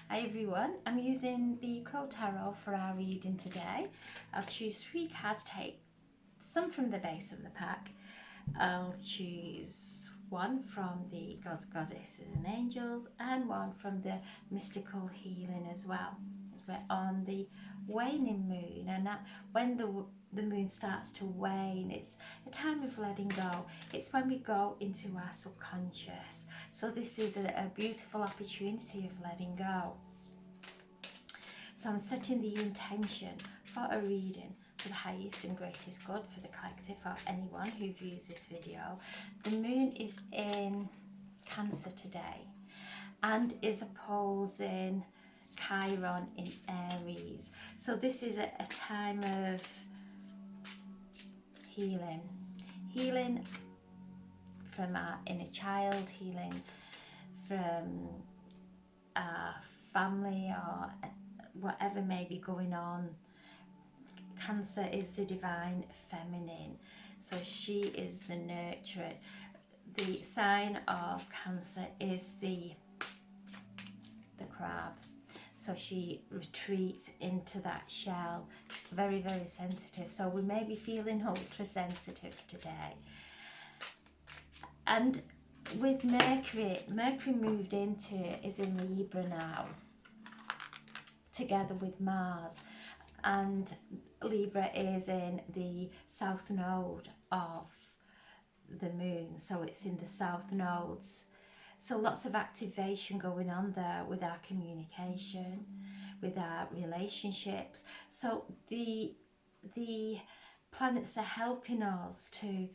Hi everyone, I'm using the Crow Tarot for our reading today. I'll choose 3 cards, take some from the base of the pack. I'll choose one from the Gods, Goddesses and Angels and one from the Mystical Healing as well. As we're on the waning moon, and when the moon starts to wane, it's a time of letting go. It's when we go into our subconscious. So this is a beautiful opportunity of letting go. So I'm setting the intention for a reading for the highest and greatest good for the collective, for anyone who views this video. The moon is in Cancer today and is opposing Chiron in Aries. So this is a time of healing from our inner child, healing from our family or whatever may be going on. Cancer is the divine feminine, so she is the nurturer. The sign of Cancer is the crab, so she retreats into that shell, very, very sensitive. So we may be feeling ultra sensitive today. And with Mercury moved into it, is in Libra now, together with Mars, and Libra is in the south node of the moon, so it's in the south nodes. So lots of activation going on there with our communication, with our relationships. So the planets are helping us to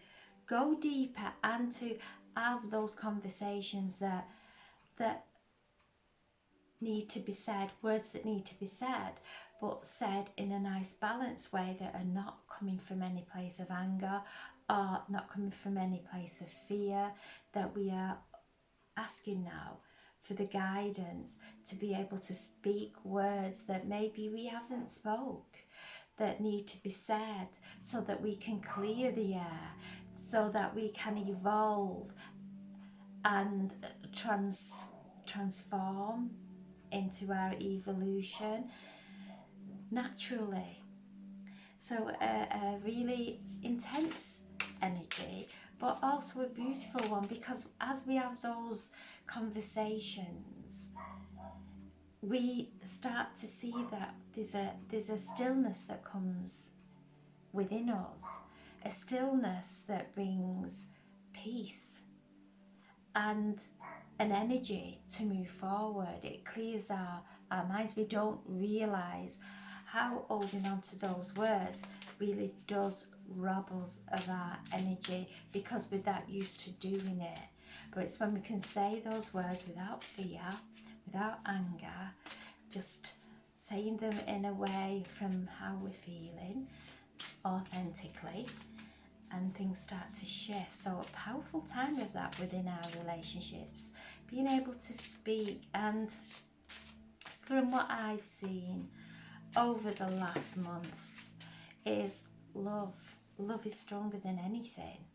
go deeper and to have those conversations that need to be said, words that need to be said, but said in a nice balanced way, that are not coming from any place of anger or not coming from any place of fear. That we are asking now for the guidance to be able to speak words that maybe we haven't spoke, that need to be said, so that we can clear the air, so that we can evolve and transform into our evolution naturally. So a really intense energy, but also a beautiful one, because as we have those conversations, we start to see that there's a stillness that comes within us, a stillness that brings peace and an energy to move forward. It clears our minds. We don't realise how holding on to those words really does rob us of our energy, because we're that used to doing it. But it's when we can say those words without fear, without anger, just saying them in a way from how we're feeling, authentically, and things start to shift. So a powerful time of that within our relationships, being able to speak. And from what I've seen over the last months is love. Love is stronger than anything.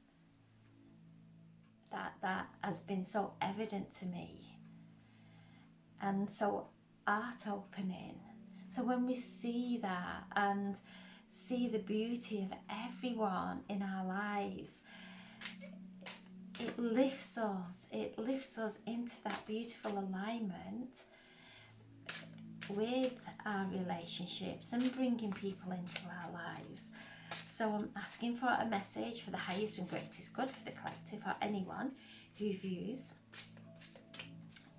That has been so evident to me. And so art opening. So when we see that and see the beauty of everyone in our lives, it lifts us into that beautiful alignment with our relationships and bringing people into our lives. So I'm asking for a message for the highest and greatest good for the collective, or anyone who views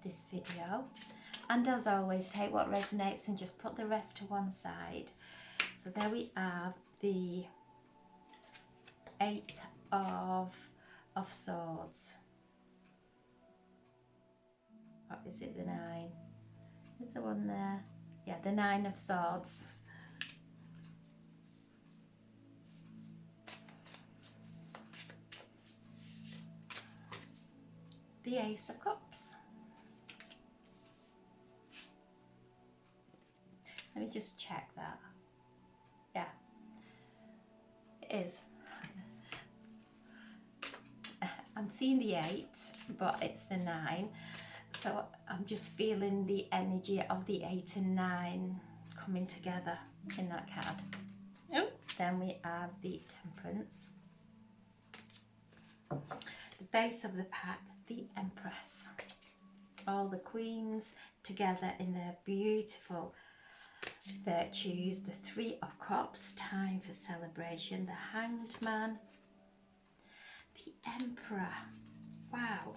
this video. And as always, take what resonates and just put the rest to one side. So there we have the 8 of Swords. Or is it the 9? Is the one there? Yeah, the 9 of Swords. The Ace of Cups. Let me just check that. Yeah, it is. I'm seeing the 8, but it's the 9. So I'm just feeling the energy of the 8 and 9 coming together in that card. Oh, then we have the Temperance. The base of the pack, the Empress. All the queens together in their beautiful virtues. The Three of Cups, time for celebration. The Hanged Man. The Emperor. Wow.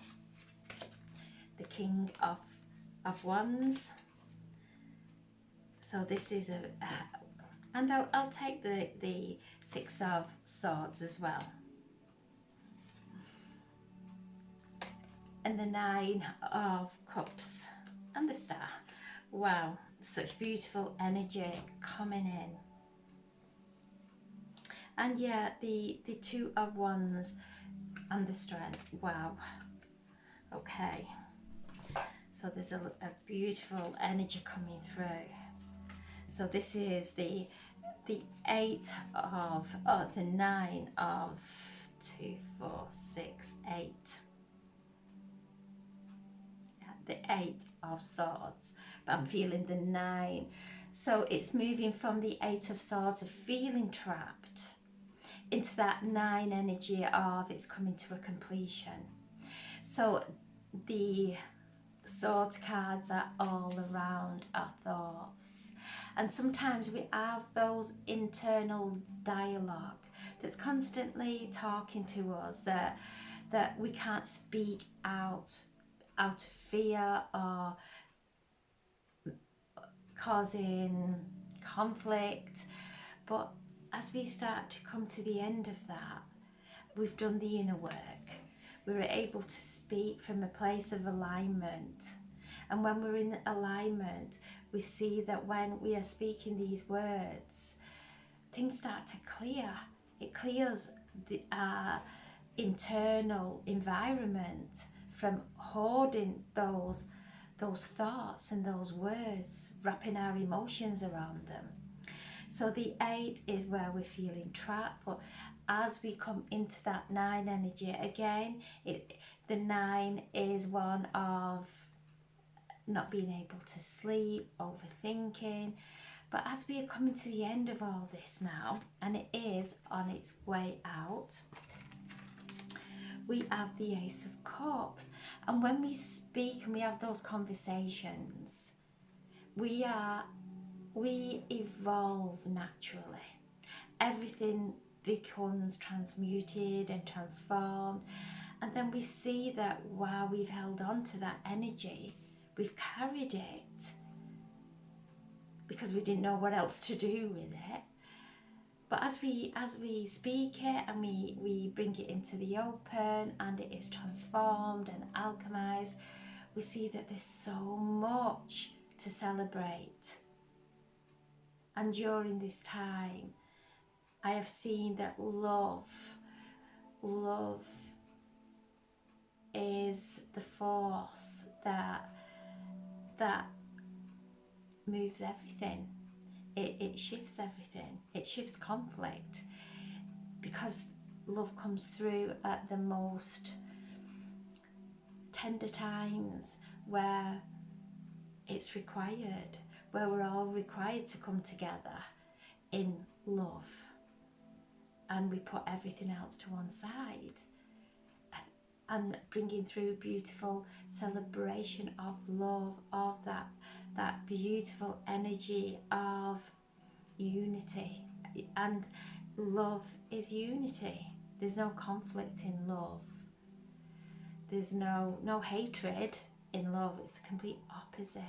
The King of Wands. So this is and I'll take the Six of Swords as well. And the Nine of Cups and the Star. Wow, such beautiful energy coming in. And yeah, the Two of Wands and the Strength. Wow. Okay. So there's a beautiful energy coming through. So this is the 8 of, the 9 of 2, 4, 6, 8. The 8 of Swords, but I'm feeling the 9. So it's moving from the 8 of Swords of feeling trapped into that 9 energy of it's coming to a completion. So the Swords cards are all around our thoughts, and sometimes we have those internal dialogue that's constantly talking to us that we can't speak out of fear or causing conflict. But as we start to come to the end of that, we've done the inner work. We're able to speak from a place of alignment. And when we're in alignment, we see that when we are speaking these words, things start to clear. It clears our internal environment from hoarding those thoughts and those words, wrapping our emotions around them. So the 8 is where we're feeling trapped, but as we come into that 9 energy again, the 9 is one of not being able to sleep, overthinking. But as we are coming to the end of all this now, and it is on its way out, we have the Ace of Cups. And when we speak and we have those conversations, we evolve naturally. Everything becomes transmuted and transformed. And then we see that while we've held on to that energy, we've carried it because we didn't know what else to do with it. But as we speak it and we bring it into the open and it is transformed and alchemized, we see that there's so much to celebrate. And during this time, I have seen that love is the force that moves everything. It shifts everything. It shifts conflict, because love comes through at the most tender times where it's required, where we're all required to come together in love, and we put everything else to one side and bringing through beautiful celebration of love, of that beautiful energy of unity. And love is unity. There's no conflict in love. There's no hatred in love. It's the complete opposite.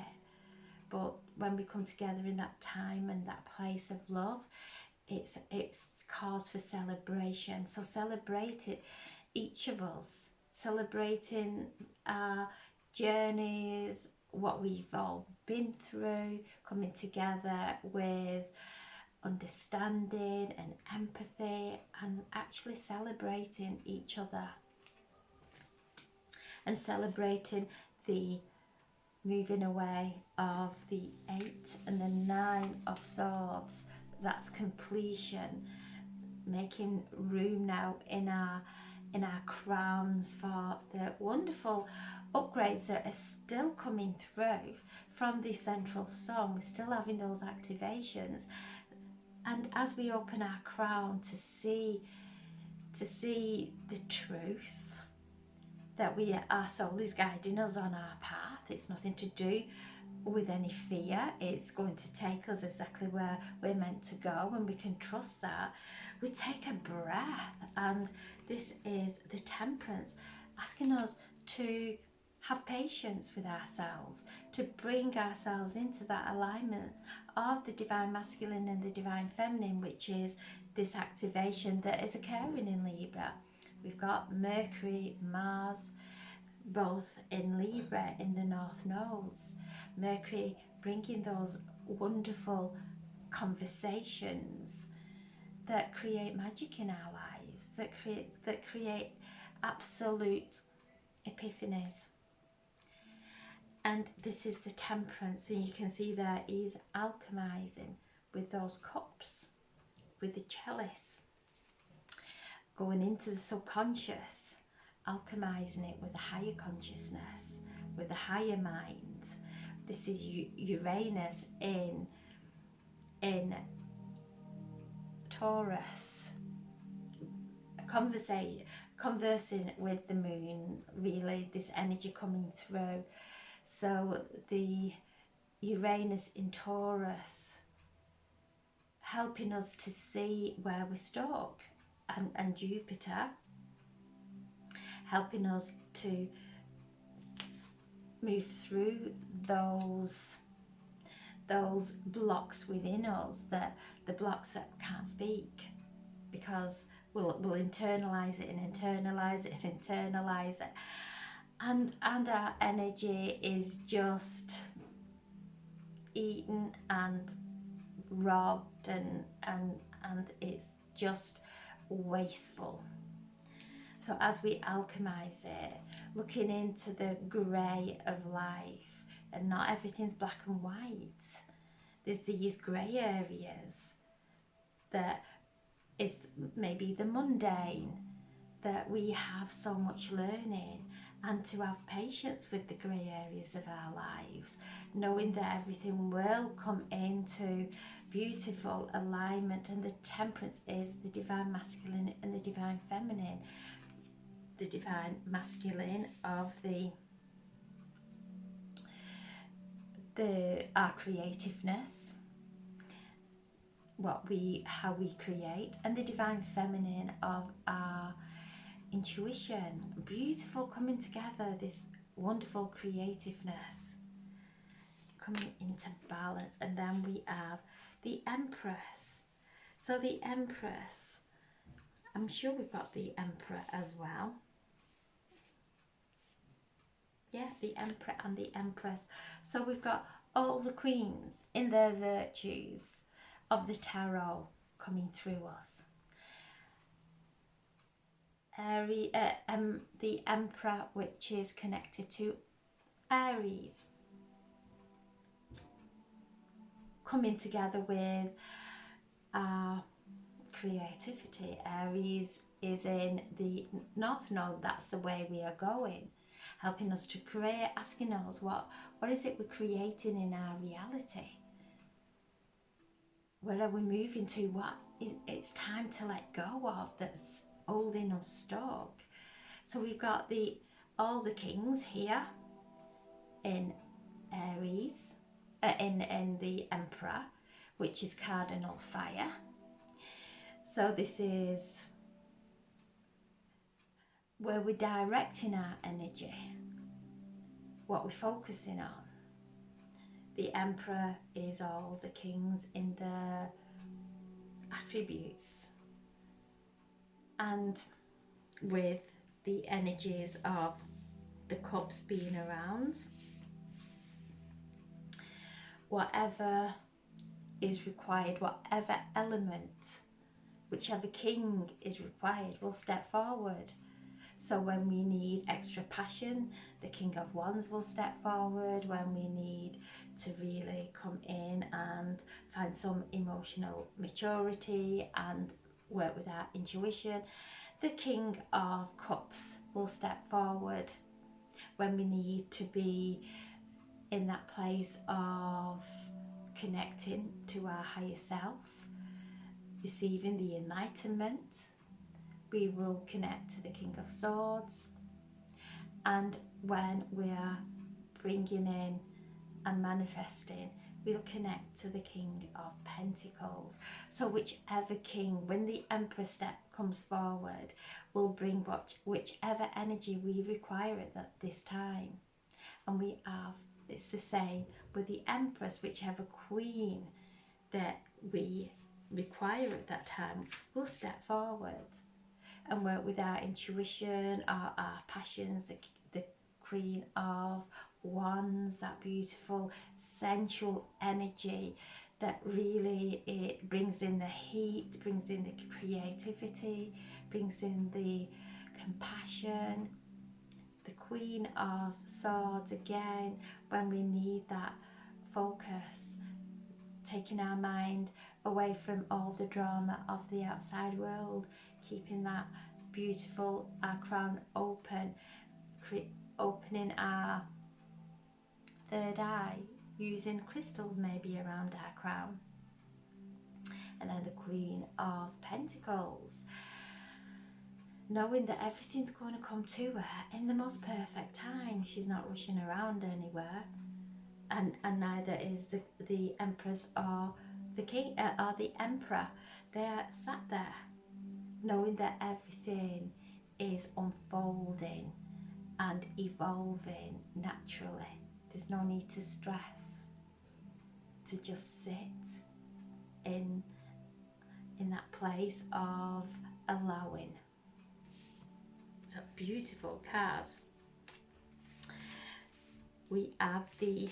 But when we come together in that time and that place of love, it's cause for celebration. So celebrate it, each of us, celebrating our journeys, what we've all been through, coming together with understanding and empathy, and actually celebrating each other and celebrating the moving away of the 8 and the 9 of Swords. That's completion, making room now in our crowns for the wonderful upgrades that are still coming through from the central sun. We're still having those activations, and as we open our crown to see the truth that our soul is guiding us on our path. It's nothing to do with any fear. It's going to take us exactly where we're meant to go, and we can trust that. We take a breath, and this is the temperance, asking us to have patience with ourselves, to bring ourselves into that alignment of the divine masculine and the divine feminine, which is this activation that is occurring in Libra. We've got Mercury, Mars, both in Libra in the North Nodes. Mercury bringing those wonderful conversations that create magic in our lives, that create absolute epiphanies. And this is the temperance, and you can see there he's alchemizing with those cups, with the chalice, going into the subconscious, alchemizing it with a higher consciousness, with a higher mind. This is Uranus in Taurus, conversing with the moon, really, this energy coming through. So the Uranus in Taurus helping us to see where we're stuck, and Jupiter helping us to move through those blocks within us, the blocks that can't speak, because we'll internalize it and internalize it and internalize it, and our energy is just eaten and robbed, and it's just wasteful. So as we alchemize it, looking into the grey of life, and not everything's black and white, there's these grey areas that is maybe the mundane, that we have so much learning, and to have patience with the grey areas of our lives, knowing that everything will come into beautiful alignment. And the temperance is the divine masculine and the divine feminine. The divine masculine of our creativeness, how we create, and the divine feminine of our intuition. Beautiful coming together, this wonderful creativeness coming into balance. And then we have the Empress. So the Empress, I'm sure we've got the Emperor as well. Yeah, the Emperor and the Empress. So we've got all the queens in their virtues of the tarot coming through us. The Emperor, which is connected to Aries, coming together with our creativity. Aries is in the North Node, that's the way we are going, helping us to create, asking us what is it we're creating in our reality? Where are we moving to? What it's time to let go of that's holding us stuck. So we've got all the kings here in Aries, in the Emperor, which is cardinal fire. So this is where we're directing our energy, what we're focusing on. The Emperor is all the kings in their attributes, and with the energies of the cups being around, whatever is required, whatever element, whichever king is required, will step forward. So when we need extra passion, the King of Wands will step forward. When we need to really come in and find some emotional maturity and work with our intuition, the King of Cups will step forward. when we need to be in that place of connecting to our higher self, receiving the enlightenment. We will connect to the King of Swords, and when we are bringing in and manifesting, we'll connect to the King of Pentacles. So whichever king, when the Empress step comes forward, will bring whichever energy we require at this time. And we have, it's the same with the Empress, whichever queen that we require at that time will step forward and work with our intuition, our passions, the Queen of Wands, that beautiful sensual energy that really, it brings in the heat, brings in the creativity, brings in the compassion. The Queen of Swords, again, when we need that focus, taking our mind away from all the drama of the outside world, keeping that beautiful, our crown open, opening our third eye, using crystals maybe around our crown. And then the Queen of Pentacles, knowing that everything's going to come to her in the most perfect time. She's not rushing around anywhere, and neither is the Empress or the King or the Emperor. They're sat there knowing that everything is unfolding and evolving naturally. There's no need to stress, to just sit in that place of allowing. It's a beautiful card. We have the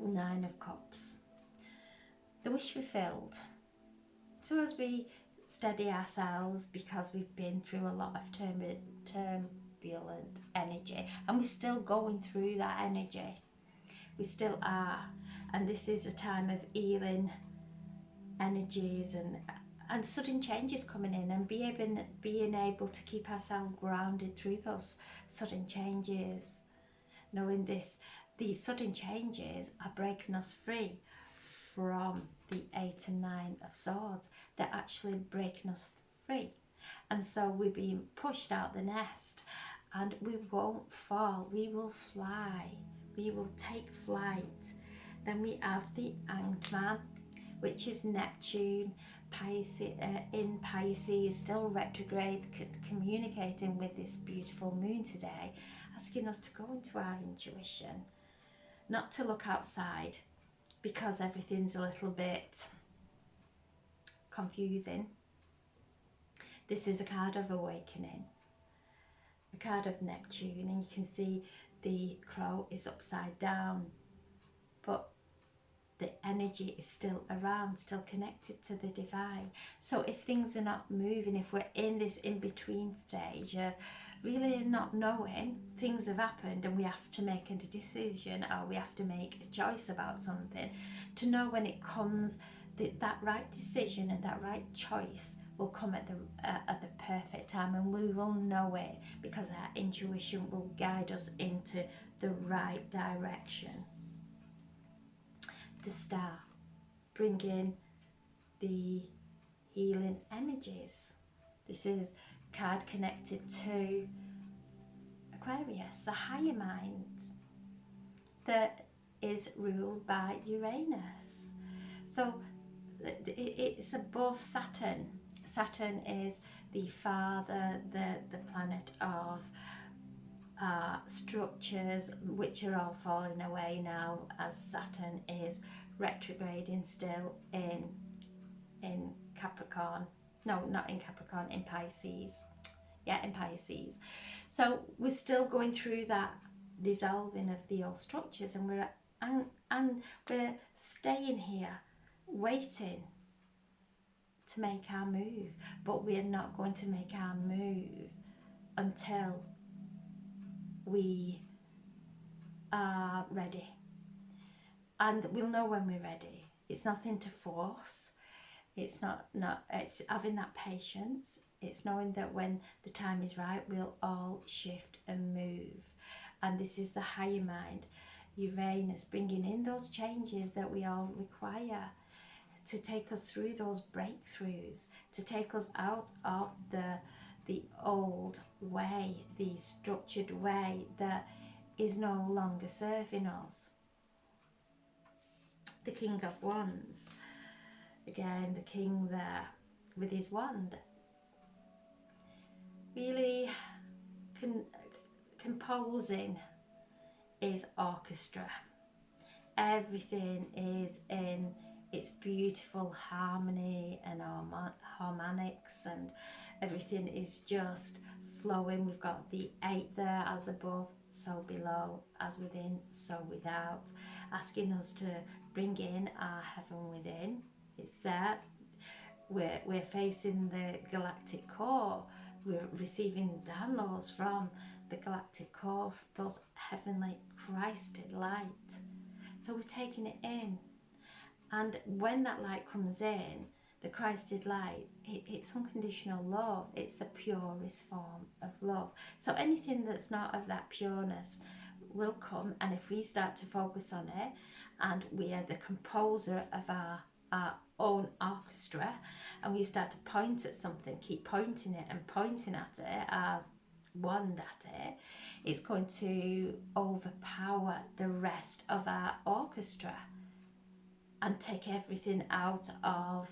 Nine of Cups, the wish fulfilled. So as we steady ourselves, because we've been through a lot of turbulent energy, and we're still going through that energy, we still are, and this is a time of healing energies and sudden changes coming in, and being able to keep ourselves grounded through those sudden changes, knowing these sudden changes are breaking us free from the 8 and 9 of Swords. They're actually breaking us free, and so we're being pushed out the nest, and we won't fall, we will fly, we will take flight. Then we have the Hanged Man, which is Neptune, Pisces, in Pisces, still retrograde, communicating with this beautiful moon today, asking us to go into our intuition, not to look outside because everything's a little bit confusing. This is a card of awakening, a card of Neptune, and you can see the crow is upside down, but the energy is still around, still connected to the divine. So if things are not moving, if we're in this in-between stage of really not knowing, things have happened and we have to make a decision, or we have to make a choice about something, to know when it comes, that right decision and that right choice will come at the perfect time, and we will know it because our intuition will guide us into the right direction. The Star, bringing the healing energies. This is a card connected to Aquarius, the higher mind, that is ruled by Uranus. So it's above Saturn. Saturn is the father, the planet of structures, which are all falling away now, as Saturn is retrograding still in Capricorn. No, not in Capricorn, in Pisces. Yeah, in Pisces. So we're still going through that dissolving of the old structures, and we're staying here waiting to make our move, but we're not going to make our move until we are ready, and we'll know when we're ready. It's nothing to force, it's it's having that patience, it's knowing that when the time is right, we'll all shift and move. and this is the higher mind, Uranus, bringing in those changes that we all require to take us through those breakthroughs, to take us out of the old way, the structured way that is no longer serving us. The King of Wands, again the king there with his wand, really composing his orchestra. Everything is in its beautiful harmony and harmonics, and everything is just flowing. We've got the 8 there, as above, so below, as within, so without, asking us to bring in our heaven within. It's there. We're facing the galactic core. We're receiving downloads from the galactic core, those heavenly Christed light. So we're taking it in. And when that light comes in, the Christed light, it's unconditional love. It's the purest form of love. So anything that's not of that pureness will come, and if we start to focus on it, and we are the composer of our own orchestra, and we start to point at something, keep pointing it and pointing at it, our wand at it, it's going to overpower the rest of our orchestra and take everything out of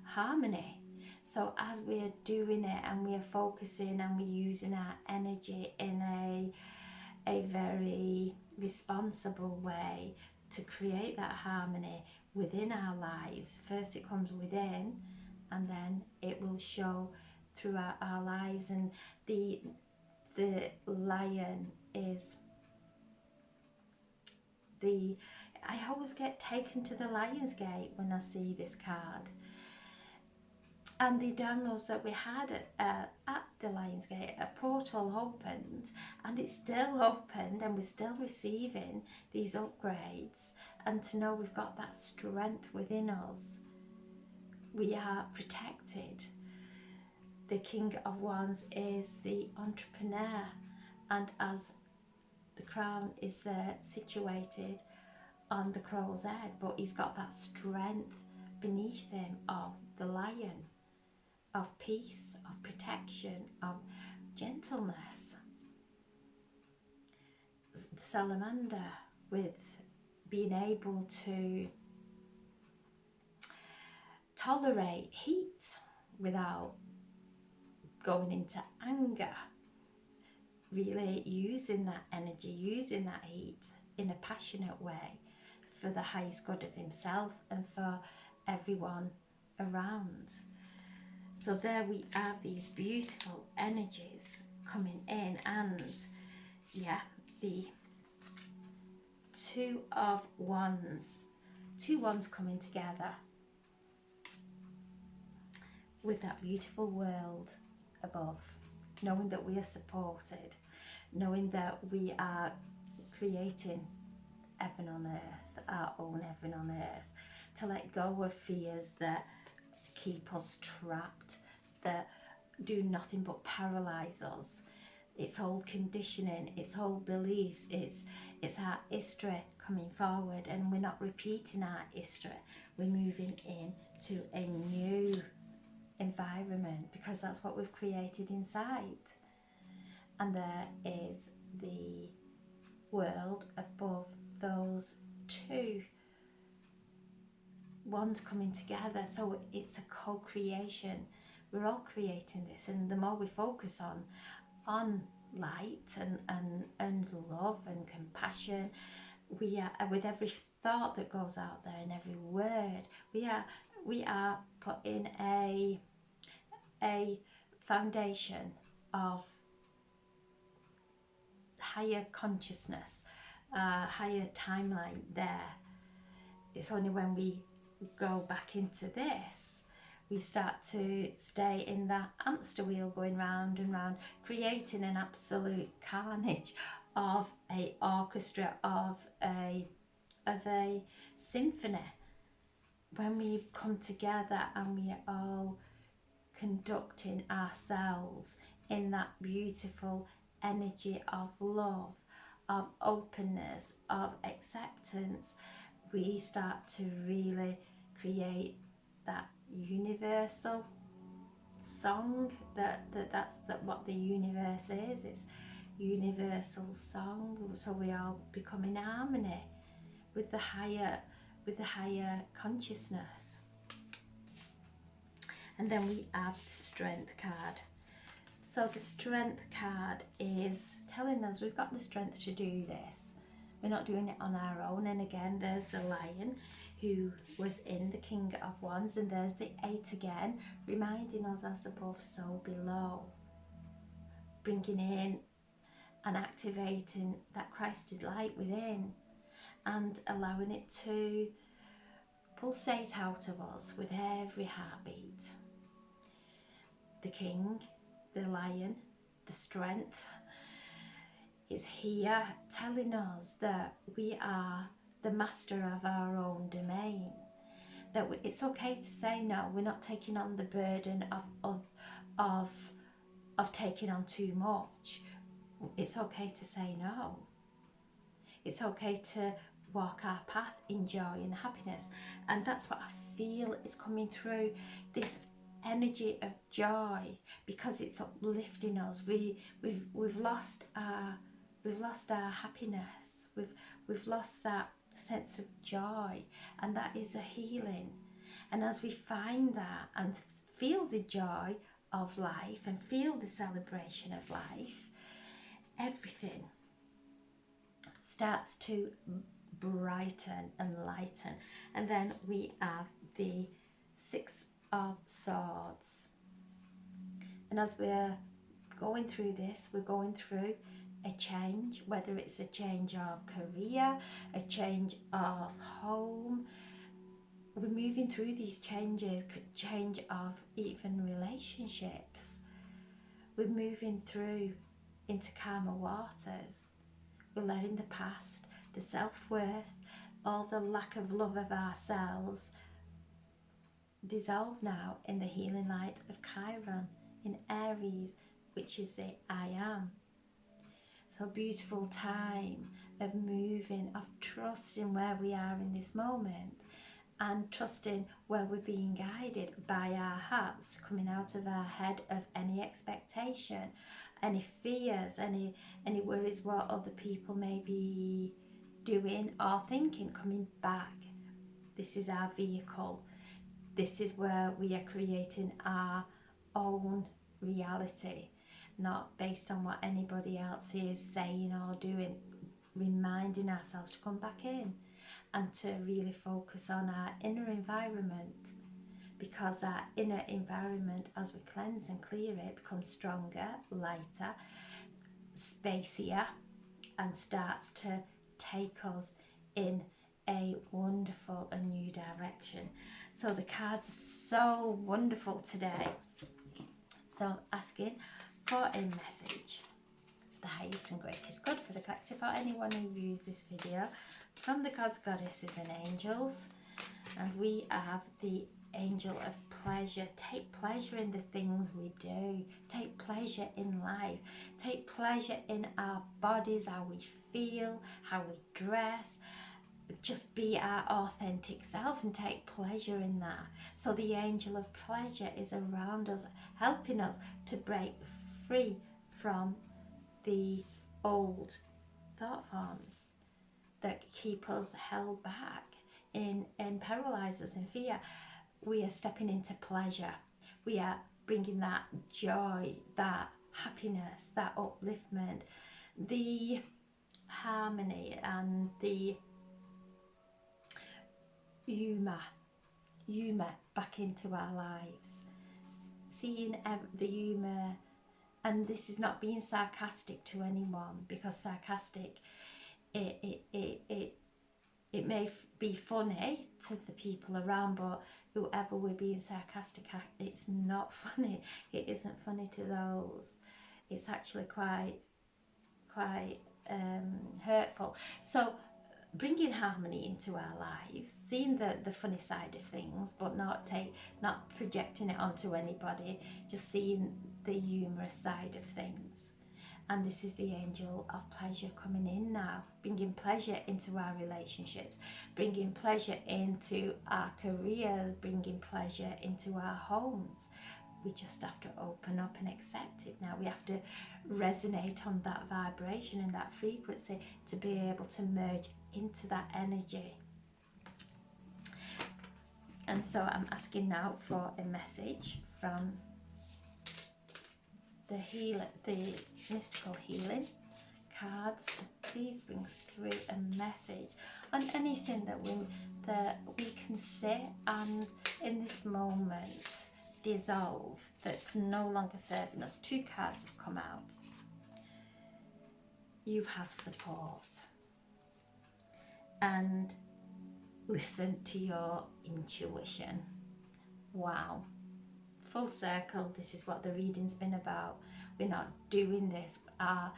harmony. So as we are doing it and we are focusing and we're using our energy in a very responsible way to create that harmony within our lives, first it comes within, and then it will show throughout our lives. And the lion is I always get taken to the Lion's Gate when I see this card. And the downloads that we had at the Lion's Gate, a portal opened, and it's still opened, and we're still receiving these upgrades. And to know we've got that strength within us, we are protected. The King of Wands is the entrepreneur, and as the crown is there situated on the crow's head, but he's got that strength beneath him of the lion, of peace, of protection, of gentleness. The salamander, with being able to tolerate heat without going into anger, really using that energy, using that heat in a passionate way for the highest good of himself and for everyone around. So there we have these beautiful energies coming in, and yeah, the two wands coming together with that beautiful world above, knowing that we are supported, knowing that we are creating heaven on earth, our own heaven on earth, to let go of fears that keep us trapped, that do nothing but paralyze us. It's old conditioning, it's old beliefs, it's our history coming forward, and we're not repeating our history. We're moving into a new environment because that's what we've created inside. And there is the world above those two wands coming together. So it's a co-creation. We're all creating this, and the more we focus on light and love and compassion, we are, with every thought that goes out there and every word, we are putting a foundation of higher consciousness, higher timeline there. It's only when we go back into this, we start to stay in that hamster wheel going round and round, creating an absolute carnage of a orchestra, of a symphony. When we come together and we are all conducting ourselves in that beautiful energy of love, of openness, of acceptance, we start to really create that universal song. That's what the universe is. It's universal song. So we all become in harmony with the higher consciousness. And then we have the strength card. So the strength card is telling us we've got the strength to do this. We're not doing it on our own. And again, there's the lion who was in the King of Wands, and there's the 8 again, reminding us as above, so below. Bringing in and activating that Christed light within and allowing it to pulsate out of us with every heartbeat. The King, the lion, the strength is here telling us that we are the master of our own domain, that it's okay to say no. We're not taking on the burden of taking on too much. It's okay to say no. It's okay to walk our path in joy and happiness. And that's what I feel is coming through, this energy of joy, because it's uplifting us. We've lost our happiness. We've lost that sense of joy, and that is a healing. And as we find that and feel the joy of life and feel the celebration of life, everything starts to brighten and lighten. And then we have the 6 of Swords. And as we're going through this, we're going through a change, whether it's a change of career, a change of home. We're moving through these changes, change of even relationships. We're moving through into calmer waters. We're letting the past, the self-worth, all the lack of love of ourselves dissolve now in the healing light of Chiron in Aries, which is the I am. So a beautiful time of moving, of trusting where we are in this moment, and trusting where we're being guided by our hearts, coming out of our head of any expectation, any fears, any worries what other people may be doing or thinking, coming back. This is our vehicle. This is where we are creating our own reality, not based on what anybody else is saying or doing. Reminding ourselves to come back in and to really focus on our inner environment, because our inner environment, as we cleanse and clear it, becomes stronger, lighter, spacier, and starts to take us in a wonderful and new direction. So the cards are so wonderful today. So I'm asking for a message, the highest and greatest good for the collective, or anyone who views this video, from the gods, goddesses and angels. And we have the angel of pleasure. Take pleasure in the things we do. Take pleasure in life. Take pleasure in our bodies, how we feel, how we dress. Just be our authentic self and take pleasure in that. So the angel of pleasure is around us, helping us to break free from the old thought forms that keep us held back and paralyze us in fear. We are stepping into pleasure. We are bringing that joy, that happiness, that upliftment, the harmony and the humour back into our lives. Seeing the humour, and this is not being sarcastic to anyone, because sarcastic, it may be funny to the people around, but whoever we're being sarcastic at, it's not funny. It isn't funny to those. It's actually quite hurtful. So bringing harmony into our lives, seeing the funny side of things, but not projecting it onto anybody, just seeing the humorous side of things, And this is the angel of pleasure coming in now, bringing pleasure into our relationships, bringing pleasure into our careers, bringing pleasure into our homes. We just have to open up and accept it now. We have to resonate on that vibration and that frequency to be able to merge into that energy. And so I'm asking now for a message from the mystical healing cards to please bring through a message on anything that we can sit and in this moment dissolve, that's no longer serving us. 2 cards have come out. You have support, and listen to your intuition. Wow. Full circle, this is what the reading's been about. We're not doing this. Our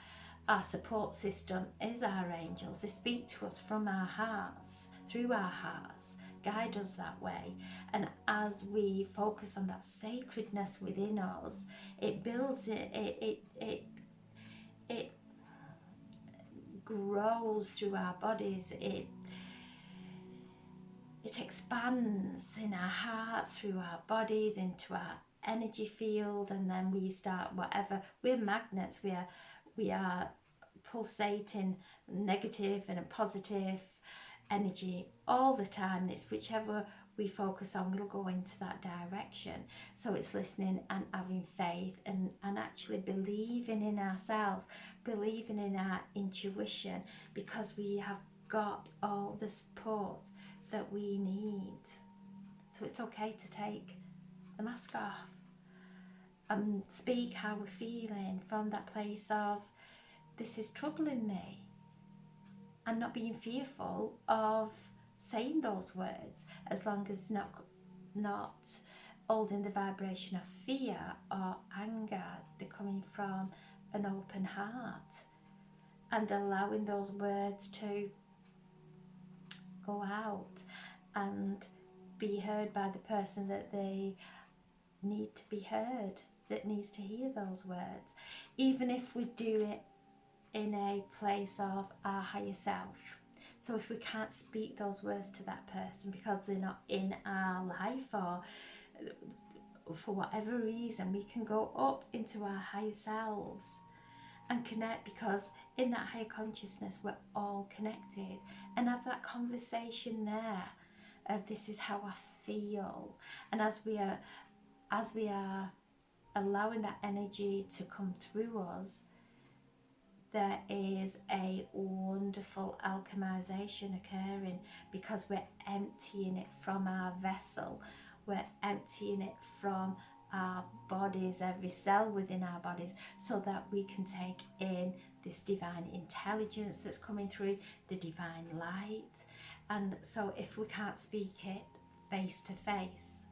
support system is our angels. They speak to us from our hearts, through our hearts, guide us that way. And as we focus on that sacredness within us, it builds it grows through our bodies. It expands in our hearts, through our bodies, into our energy field, and then we start whatever. We're magnets. We are pulsating negative and a positive energy all the time. It's whichever we focus on, we'll go into that direction. So it's listening and having faith and actually believing in ourselves, believing in our intuition, because we have got all the support that we need. So it's okay to take the mask off and speak how we're feeling from that place of, this is troubling me, and not being fearful of saying those words, as long as not holding the vibration of fear or anger. They're coming from an open heart, and allowing those words to go out and be heard by the person that they need to be heard, that needs to hear those words. Even if we do it in a place of our higher self. So if we can't speak those words to that person because they're not in our life, or for whatever reason, we can go up into our higher selves and connect, because in that higher consciousness we're all connected, and have that conversation there of, this is how I feel. And as we are allowing that energy to come through us, there is a wonderful alchemization occurring, because we're emptying it from our vessel, we're emptying it from our bodies, every cell within our bodies, so that we can take in this divine intelligence that's coming through, the divine light. And so if we can't speak it face to face,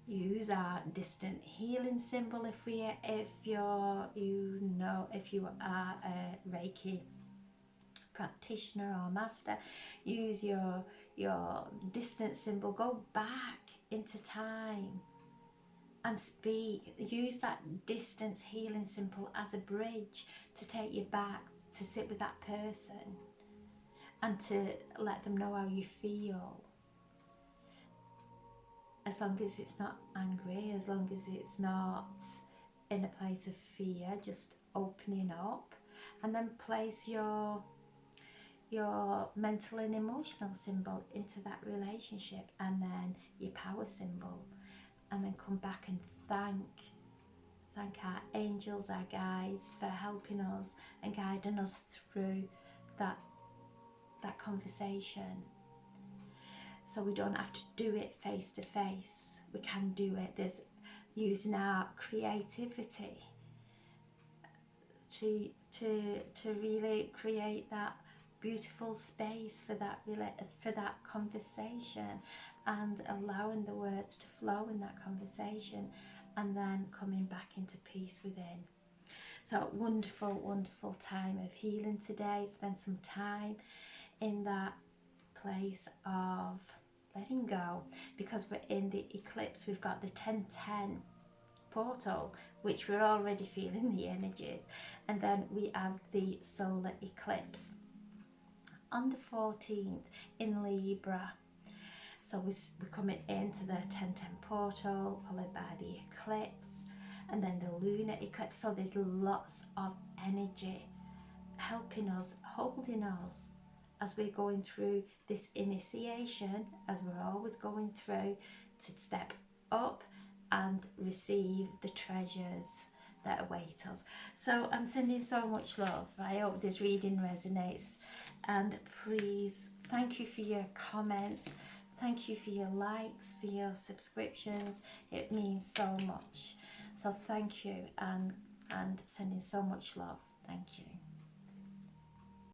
use our distant healing symbol. If you are a Reiki practitioner or master, use your distant symbol. Go back into time and speak. Use that distance healing symbol as a bridge to take you back to sit with that person and to let them know how you feel. As long as it's not angry, as long as it's not in a place of fear, just opening up. And then place your mental and emotional symbol into that relationship, and then your power symbol, and then come back and thank our angels, our guides, for helping us and guiding us through that conversation. So we don't have to do it face to face. We can do it. There's using our creativity to really create that beautiful space for that conversation, and allowing the words to flow in that conversation, and then coming back into peace within. So wonderful, wonderful time of healing today. Spend some time in that place of letting go, because we're in the eclipse. We've got the 10-10 portal, which we're already feeling the energies. And then we have the solar eclipse on the 14th in Libra. So we're coming into the 1010 portal, followed by the eclipse, and then the lunar eclipse. So there's lots of energy helping us, holding us, as we're going through this initiation, as we're always going through, to step up and receive the treasures that await us. So I'm sending so much love. I hope this reading resonates, and please, thank you for your comments, thank you for your likes, for your subscriptions. It means so much. So thank you, and sending so much love. Thank you.